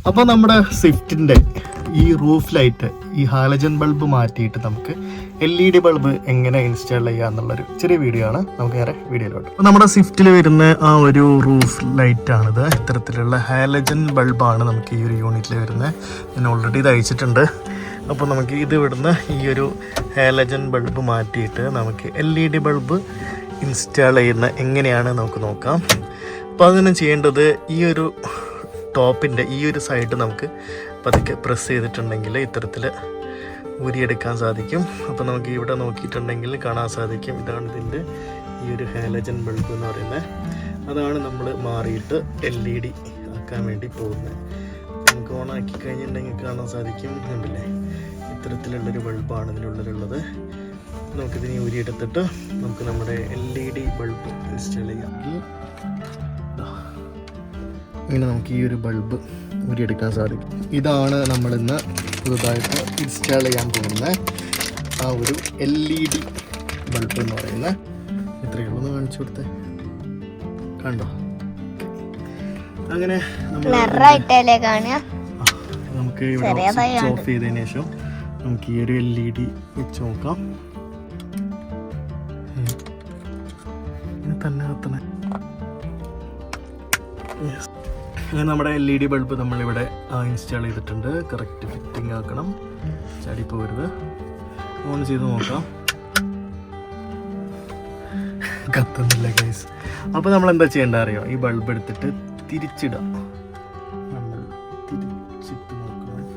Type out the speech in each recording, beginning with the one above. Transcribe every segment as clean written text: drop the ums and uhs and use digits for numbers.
അപ്പോൾ നമ്മുടെ സ്വിഫ്റ്റിൻ്റെ ഈ റൂഫ് ലൈറ്റ് ഈ ഹാലജൻ ബൾബ് മാറ്റിയിട്ട് നമുക്ക് LED ബൾബ് എങ്ങനെ ഇൻസ്റ്റാൾ ചെയ്യുക എന്നുള്ളൊരു ചെറിയ വീഡിയോ ആണ്. നമുക്ക് നേരെ വീഡിയോയിലോട്ട്. അപ്പോൾ നമ്മുടെ സ്വിഫ്റ്റിൽ വരുന്ന ആ ഒരു റൂഫ് ലൈറ്റാണിത്. ഇത്തരത്തിലുള്ള ഹാലജൻ ബൾബാണ് നമുക്ക് ഈ ഒരു യൂണിറ്റിൽ വരുന്നത്. ഞാൻ ഓൾറെഡി ഇത് അയച്ചിട്ടുണ്ട്. അപ്പോൾ നമുക്ക് ഇത് ഇവിടുന്ന് ഈ ഒരു ഹാലജൻ ബൾബ് മാറ്റിയിട്ട് നമുക്ക് LED ബൾബ് ഇൻസ്റ്റാൾ ചെയ്യുന്ന എങ്ങനെയാണ് നമുക്ക് നോക്കാം. അപ്പോൾ അതിന് ചെയ്യേണ്ടത് ഈ ഒരു ടോപ്പിൻ്റെ ഈ ഒരു സൈഡ് നമുക്ക് പതുക്കെ പ്രസ് ചെയ്തിട്ടുണ്ടെങ്കിൽ ഇത്തരത്തിൽ ഊരിയെടുക്കാൻ സാധിക്കും. അപ്പോൾ നമുക്ക് ഇവിടെ നോക്കിയിട്ടുണ്ടെങ്കിൽ കാണാൻ സാധിക്കും, ഇതാണ് ഇതിൻ്റെ ഈ ഒരു ഹാലജൻ ബൾബ് എന്ന് പറയുന്നത്. അതാണ് നമ്മൾ മാറിയിട്ട് LED ആക്കാൻ വേണ്ടി പോകുന്നത്. നമുക്ക് ഓണാക്കി കഴിഞ്ഞിട്ടുണ്ടെങ്കിൽ കാണാൻ സാധിക്കും, കണ്ടില്ലേ, ഇത്തരത്തിലുള്ളൊരു ബൾബാണ് ഇതിനുള്ളിലുള്ളത്. നമുക്കിതിനെ ഊരിയെടുത്തിട്ട് നമുക്ക് നമ്മുടെ LED ബൾബ് ഇൻസ്റ്റാൾ ചെയ്യാം. ഇങ്ങനെ നമുക്ക് ഈ ഒരു ബൾബ് ഊരിയെടുക്കാൻ സാധിക്കും. ഇതാണ് നമ്മളിന്ന് പുതുതായിട്ട് ഇൻസ്റ്റാൾ ചെയ്യാൻ പോകുന്ന ആ ഒരു LED ബൾബ് എന്ന് പറയുന്നത്. എത്രയേ ഉള്ളൂ എന്ന് കാണിച്ചു കൊടുത്തേ, കണ്ടോ? അങ്ങനെ നമുക്ക് ഇവിടെ സ്വിച്ച് ഓഫ് ചെയ്തതിന് ശേഷം നമുക്ക് ഈ ഒരു LED വെച്ച് നോക്കാം. തന്നെ കത്തണേ. അങ്ങനെ നമ്മുടെ LED ബൾബ് നമ്മളിവിടെ ഇൻസ്റ്റാൾ ചെയ്തിട്ടുണ്ട്. കറക്റ്റ് ഫിറ്റിംഗ് ആക്കണം, ചാടി പോകരുത്. ഓൺ ചെയ്ത് നോക്കാം, കത്തുന്നില്ല ഗൈസ്. അപ്പോൾ നമ്മൾ എന്താ ചെയ്യേണ്ട അറിയോ? ഈ ബൾബ് എടുത്തിട്ട് തിരിച്ചിടാം. നമ്മൾ തിരിച്ചിട്ട് നോക്കണം.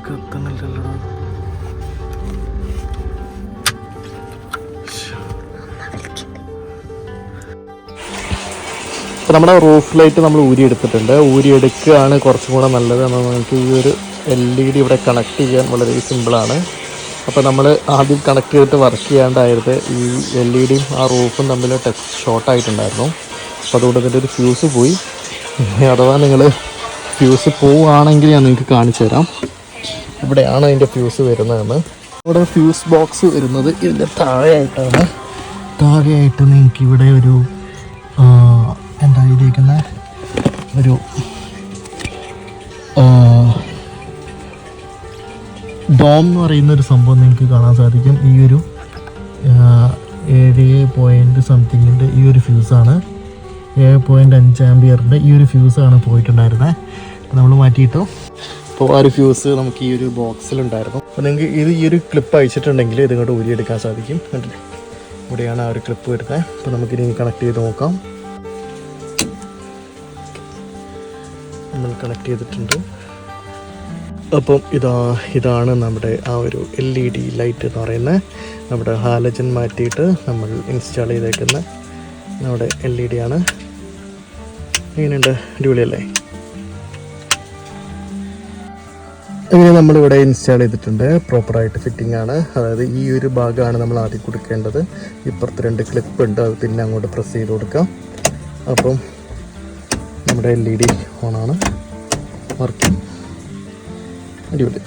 കത്തുന്നില്ലല്ലോ. അപ്പോൾ നമ്മുടെ റൂഫ് ലൈറ്റ് നമ്മൾ ഊരിയെടുത്തിട്ടുണ്ട്. ഊരിയെടുക്കുകയാണ് കുറച്ചും കൂടെ നല്ലത്. നമുക്ക് ഈ ഒരു LED ഇവിടെ കണക്ട് ചെയ്യാൻ വളരെ സിമ്പിളാണ്. അപ്പോൾ നമ്മൾ ആദ്യം കണക്ട് ചെയ്തിട്ട് വർക്ക് ചെയ്യാണ്ടായത് ഈ LEDയും ആ റൂഫും തമ്മിൽ ടച്ച് ഷോർട്ടായിട്ടുണ്ടായിരുന്നു. അപ്പോൾ അതുകൊണ്ട് ഇതിൻ്റെ ഒരു ഫ്യൂസ് പോയി. അഥവാ നിങ്ങൾ ഫ്യൂസ് പോവുകയാണെങ്കിൽ ഞാൻ നിങ്ങൾക്ക് കാണിച്ചു തരാം. ഇവിടെയാണ് അതിൻ്റെ ഫ്യൂസ് വരുന്നതെന്ന്. ഇവിടെ ഫ്യൂസ് ബോക്സ് വരുന്നത് ഇതിൻ്റെ താഴെയായിട്ടാണ്. താഴെയായിട്ട് നിങ്ങൾക്ക് ഇവിടെ ഒരു എന്താ ഇതിരിക്കുന്ന ഒരു ഡോം എന്ന് പറയുന്ന ഒരു സംഭവം നിങ്ങൾക്ക് കാണാൻ സാധിക്കും. ഈ ഒരു 7.somethingൻ്റെ ഈ ഒരു ഫ്യൂസാണ്, 7.5 ആംപിയറിൻ്റെ ഈ ഒരു ഫ്യൂസാണ് പോയിട്ടുണ്ടായിരുന്നത്. അപ്പോൾ നമ്മൾ മാറ്റിയിട്ടു. അപ്പോൾ ആ ഒരു ഫ്യൂസ് നമുക്ക് ഈ ഒരു ബോക്സിലുണ്ടായിരുന്നു. അപ്പോൾ നിങ്ങൾക്ക് ഇത് ഈ ഒരു ക്ലിപ്പ് അയച്ചിട്ടുണ്ടെങ്കിൽ ഇതിങ്ങോട്ട് ഊരിയെടുക്കാൻ സാധിക്കും. കണ്ടില്ലേ, ഇവിടെയാണ് ആ ഒരു ക്ലിപ്പ് വരുന്നത്. അപ്പോൾ നമുക്കിനി കണക്ട് ചെയ്ത് നോക്കാം. നമ്മൾ കണക്ട് ചെയ്തിട്ടുണ്ട്. അപ്പം ഇതാണ് നമ്മുടെ ആ ഒരു LED ലൈറ്റ് എന്ന് പറയുന്നത്. നമ്മുടെ ഹാലജൻ മാറ്റിയിട്ട് നമ്മൾ ഇൻസ്റ്റാൾ ചെയ്തേക്കുന്ന നമ്മുടെ LED ആണ്. എങ്ങനെയുണ്ട്? അടിപൊളിയല്ലേ? അങ്ങനെ നമ്മളിവിടെ ഇൻസ്റ്റാൾ ചെയ്തിട്ടുണ്ട്. പ്രോപ്പറായിട്ട് ഫിറ്റിംഗ് ആണ്. അതായത് ഈ ഒരു ഭാഗമാണ് നമ്മൾ ആദ്യം കൊടുക്കേണ്ടത്. ഇപ്പുറത്ത് 2 ക്ലിപ്പ് ഉണ്ട്, അത് പിന്നെ അങ്ങോട്ട് പ്രസ് ചെയ്ത് കൊടുക്കാം. അപ്പം നമ്മുടെ LED ഓണാണ്, വർക്കിംഗ്. അടിപൊളി.